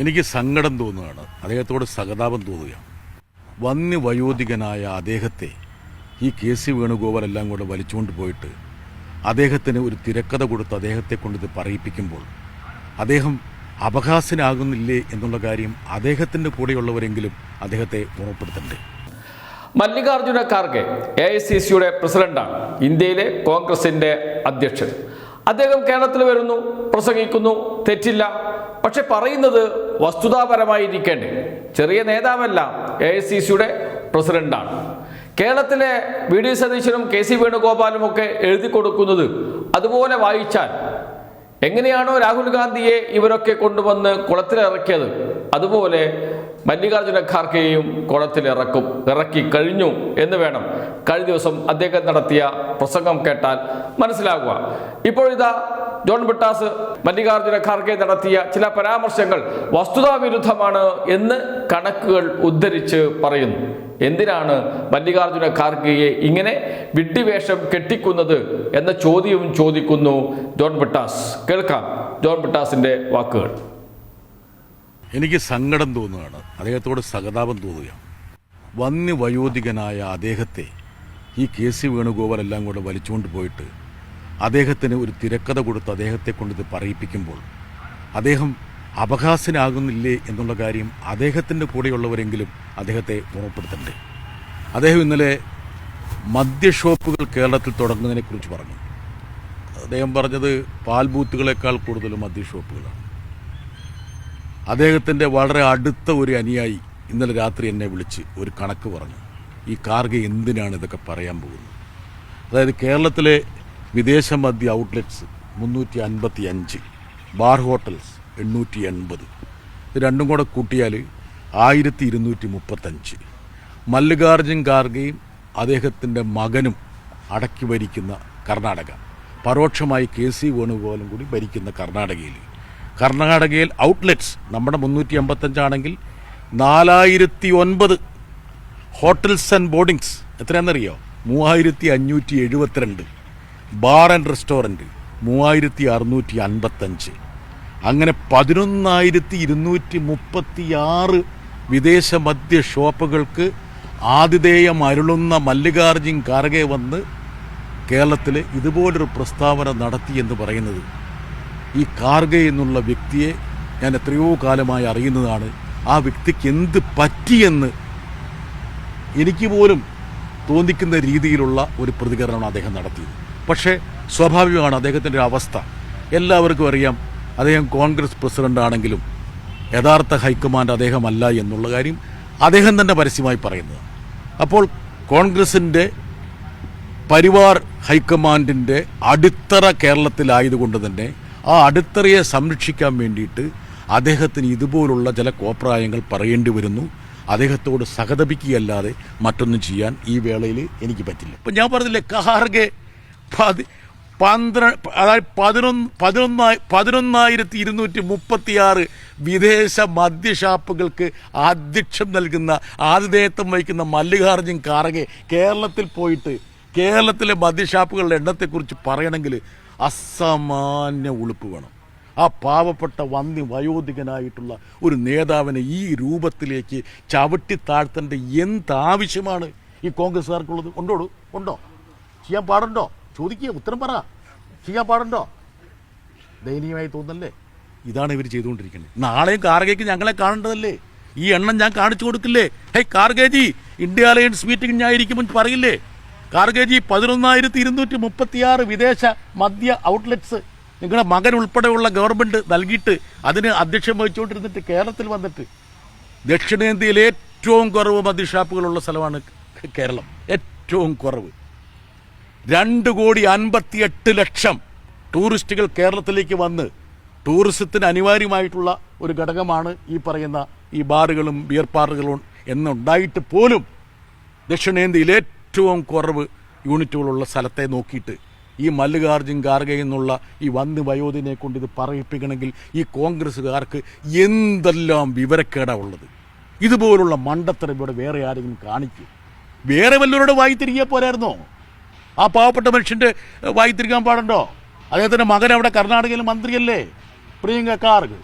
എനിക്ക് സങ്കടം തോന്നുകയാണ്, അദ്ദേഹത്തോട് സഹതാപം തോന്നുകയാണ്. വന്യവയോധികനായ അദ്ദേഹത്തെ ഈ KC വേണുഗോപാൽ എല്ലാം കൂടെ വലിച്ചുകൊണ്ട് പോയിട്ട് അദ്ദേഹത്തിന് ഒരു തിരക്കഥ കൊടുത്ത് അദ്ദേഹത്തെ കൊണ്ടിത് പറയിപ്പിക്കുമ്പോൾ അദ്ദേഹം അപഹാസ്യനാകുന്നില്ലേ എന്നുള്ള കാര്യം അദ്ദേഹത്തിൻ്റെ കൂടെയുള്ളവരെങ്കിലും അദ്ദേഹത്തെ ഓർമ്മപ്പെടുത്തണ്ടേ. മല്ലികാർജുന ഖാർഗെ AICCയുടെ പ്രസിഡന്റാണ്, ഇന്ത്യയിലെ കോൺഗ്രസിന്റെ അധ്യക്ഷൻ. അദ്ദേഹം കേരളത്തിൽ വരുന്നു, പ്രസംഗിക്കുന്നു, തെറ്റില്ല. പക്ഷെ പറയുന്നത് വസ്തുതാപരമായിരിക്കേണ്ടേ. ചെറിയ നേതാവല്ല, AICCയുടെ പ്രസിഡന്റാണ്. കേരളത്തിലെ VD സതീശനും KC വേണുഗോപാലും ഒക്കെ എഴുതി കൊടുക്കുന്നത് അതുപോലെ വായിച്ചാൽ എങ്ങനെയാണോ രാഹുൽ ഗാന്ധിയെ ഇവരൊക്കെ കൊണ്ടുവന്ന് കുളത്തിലിറക്കിയത്, അതുപോലെ മല്ലികാർജുന ഖാർഗെയും ഇറക്കി കഴിഞ്ഞു എന്ന് വേണം കഴിഞ്ഞ ദിവസം അദ്ദേഹം നടത്തിയ പ്രസംഗം കേട്ടാൽ മനസ്സിലാകുക. ഇപ്പോഴിതാ ജോൺ ബ്രിട്ടാസ് മല്ലികാർജുന ഖാർഗെ നടത്തിയ ചില പരാമർശങ്ങൾ വസ്തുതാവിരുദ്ധമാണ് എന്ന് കണക്കുകൾ ഉദ്ധരിച്ച് പറയുന്നു. എന്തിനാണ് മല്ലികാർജുന ഖാർഗെയെ ഇങ്ങനെ വിഡ്ഢിവേഷം കെട്ടിക്കുന്നത് എന്ന ചോദ്യവും ചോദിക്കുന്നു ജോൺ ബ്രിട്ടാസ്. കേൾക്കാം ജോൺ ബ്രിട്ടാസിന്റെ വാക്കുകൾ. എനിക്ക് സങ്കടം തോന്നുകയാണ്, അദ്ദേഹത്തോട് സഹതാപം തോന്നുകയാണ്. വന്യവയോധികനായ അദ്ദേഹത്തെ ഈ KC വേണുഗോപാൽ എല്ലാം കൂടെ വലിച്ചുകൊണ്ട് പോയിട്ട് അദ്ദേഹത്തിന് ഒരു തിരക്കഥ കൊടുത്ത് അദ്ദേഹത്തെ കൊണ്ടിത് പറയിപ്പിക്കുമ്പോൾ അദ്ദേഹം അപഹാസ്യനാകുന്നില്ലേ എന്നുള്ള കാര്യം അദ്ദേഹത്തിൻ്റെ കൂടെയുള്ളവരെങ്കിലും അദ്ദേഹത്തെ ഓർമ്മപ്പെടുത്തണ്ടേ. അദ്ദേഹം ഇന്നലെ മദ്യഷോപ്പുകൾ കേരളത്തിൽ തുടങ്ങുന്നതിനെക്കുറിച്ച് പറഞ്ഞു. അദ്ദേഹം പറഞ്ഞത് പാൽ ബൂത്തുകളെക്കാൾ കൂടുതൽ മദ്യഷോപ്പുകളാണ്. അദ്ദേഹത്തിൻ്റെ വളരെ അടുത്ത ഒരു അനുയായി ഇന്നലെ രാത്രി എന്നെ വിളിച്ച് ഒരു കണക്ക് പറഞ്ഞു. ഈ ഖാർഗെ എന്തിനാണ് ഇതൊക്കെ പറയാൻ പോകുന്നത്? അതായത് കേരളത്തിലെ വിദേശ മദ്യ ഔട്ട്ലെറ്റ്സ് 355, ബാർ ഹോട്ടൽസ് 880, ഇത് രണ്ടും കൂടെ കൂട്ടിയാൽ 1235. മല്ലികാർജുൻ ഖാർഗെയും അദ്ദേഹത്തിൻ്റെ മകനും അടക്കി ഭരിക്കുന്ന കർണാടക, പരോക്ഷമായി KC വേണുഗോപാലും കൂടി ഭരിക്കുന്ന കർണാടകയിൽ ഔട്ട്ലെറ്റ്സ് നമ്മുടെ 385 ആണെങ്കിൽ 4009 ഹോട്ടൽസ് ആൻഡ് ബോർഡിങ്സ്. എത്രയാണെന്നറിയോ? 3572. Bar and restaurant 3655. അങ്ങനെ 11,236 വിദേശ മദ്യ ഷോപ്പുകൾക്ക് ആതിഥേയം അരുളുന്ന മല്ലികാർജുൻ ഖാർഗെ വന്ന് കേരളത്തിൽ ഇതുപോലൊരു പ്രസ്താവന നടത്തിയെന്ന് പറയുന്നത്, ഈ ഖാർഗെ എന്നുള്ള വ്യക്തിയെ ഞാൻ എത്രയോ കാലമായി അറിയുന്നതാണ്. ആ വ്യക്തിക്ക് എന്ത് പറ്റിയെന്ന് എനിക്ക് പോലും തോന്നിക്കുന്ന രീതിയിലുള്ള ഒരു പ്രതികരണമാണ് അദ്ദേഹം നടത്തിയത്. പക്ഷേ സ്വാഭാവികമാണ് അദ്ദേഹത്തിൻ്റെ ഒരു അവസ്ഥ. എല്ലാവർക്കും അറിയാം, അദ്ദേഹം കോൺഗ്രസ് പ്രസിഡന്റ് ആണെങ്കിലും യഥാർത്ഥ ഹൈക്കമാൻഡ് അദ്ദേഹമല്ല എന്നുള്ള കാര്യം അദ്ദേഹം തന്നെ പരസ്യമായി പറയുന്നത്. അപ്പോൾ കോൺഗ്രസിൻ്റെ പരിവാർ ഹൈക്കമാൻഡിൻ്റെ അടിത്തറ കേരളത്തിലായതുകൊണ്ട് തന്നെ ആ അടിത്തറയെ സംരക്ഷിക്കാൻ വേണ്ടിയിട്ട് അദ്ദേഹത്തിന് ഇതുപോലുള്ള ചില കോപ്രായങ്ങൾ പറയേണ്ടി വരുന്നു. അദ്ദേഹത്തോട് സഹതപിക്കുകയല്ലാതെ മറ്റൊന്നും ചെയ്യാൻ ഈ വേളയിൽ എനിക്ക് പറ്റില്ല. ഇപ്പം ഞാൻ പറഞ്ഞില്ലേ, ഖാർഗെ 11,236 വിദേശ മദ്യഷാപ്പുകൾക്ക് ആതിഥ്യം നൽകുന്ന, ആതിഥേയത്വം വഹിക്കുന്ന മല്ലികാർജുൻ ഖാർഗെ കേരളത്തിൽ പോയിട്ട് കേരളത്തിലെ മദ്യഷാപ്പുകളുടെ എണ്ണത്തെക്കുറിച്ച് പറയണമെങ്കിൽ അസാമാന്യ ഉളുപ്പ് വേണം. ആ പാവപ്പെട്ട വയോധികനായിട്ടുള്ള ഒരു നേതാവിനെ ഈ രൂപത്തിലേക്ക് ചവിട്ടി താഴ്ത്തേണ്ട എന്താവശ്യമാണ് ഈ കോൺഗ്രസ്സുകാർക്കുള്ളത്? ഉണ്ടോ? ചെയ്യാൻ പാടുണ്ടോ? ചോദിക്കുക, ഉത്തരം പറ. ചെയ്യാൻ പാടുണ്ടോ? ദയനീയമായി തോന്നല്ലേ? ഇതാണ് ഇവർ ചെയ്തുകൊണ്ടിരിക്കുന്നത്. നാളെയും ഖാർഗെക്ക് ഞങ്ങളെ കാണേണ്ടതല്ലേ? ഈ എണ്ണം ഞാൻ കാണിച്ചു കൊടുക്കില്ലേ? ഹേയ് ഖാർഗെജി, ഇന്ത്യ അലയൻസ് മീറ്റിംഗ് ഞാൻ ഇരിക്കുമ്പോൾ പറയില്ലേ, ഖാർഗെജി 11,236 വിദേശ മദ്യ ഔട്ട്ലെറ്റ്സ് നിങ്ങളുടെ മകൻ ഉൾപ്പെടെയുള്ള ഗവൺമെൻറ് നൽകിയിട്ട് അതിന് അധ്യക്ഷം വഹിച്ചുകൊണ്ടിരുന്നിട്ട് കേരളത്തിൽ വന്നിട്ട് ദക്ഷിണേന്ത്യയിൽ ഏറ്റവും കുറവ് മദ്യഷാപ്പുകളുള്ള സ്ഥലമാണ് കേരളം. ഏറ്റവും കുറവ്. 2,58,00,000 ടൂറിസ്റ്റുകൾ കേരളത്തിലേക്ക് വന്ന് ടൂറിസത്തിന് അനിവാര്യമായിട്ടുള്ള ഒരു ഘടകമാണ് ഈ പറയുന്ന ഈ ബാറുകളും ബിയർ പാർലറുകളും എന്നുണ്ടായിട്ട് പോലും ദക്ഷിണേന്ത്യയിൽ ഏറ്റവും കുറവ് യൂണിറ്റുകളുള്ള സ്ഥലത്തെ നോക്കിയിട്ട് ഈ മല്ലികാർജുൻ ഖാർഗെ എന്നുള്ള ഈ വയോധിനെ കൊണ്ട് ഇത് പറയിപ്പിക്കണമെങ്കിൽ ഈ കോൺഗ്രസ്സുകാർക്ക് എന്തെല്ലാം വിവരക്കേടാണ് ഉള്ളത്. ഇതുപോലുള്ള മണ്ടത്തരം ഇവിടെ വേറെ ആരെങ്കിലും കാണിക്കും? വേറെ വല്ലവരുടെ വായി തിരികെ പോരായിരുന്നോ? ആ പാവപ്പെട്ട മനുഷ്യൻ്റെ വായി തിരികാൻ പാടുണ്ടോ? അദ്ദേഹത്തിൻ്റെ മകൻ അവിടെ കർണാടകയിൽ മന്ത്രിയല്ലേ, പ്രിയങ്ക ഖാർഗെ.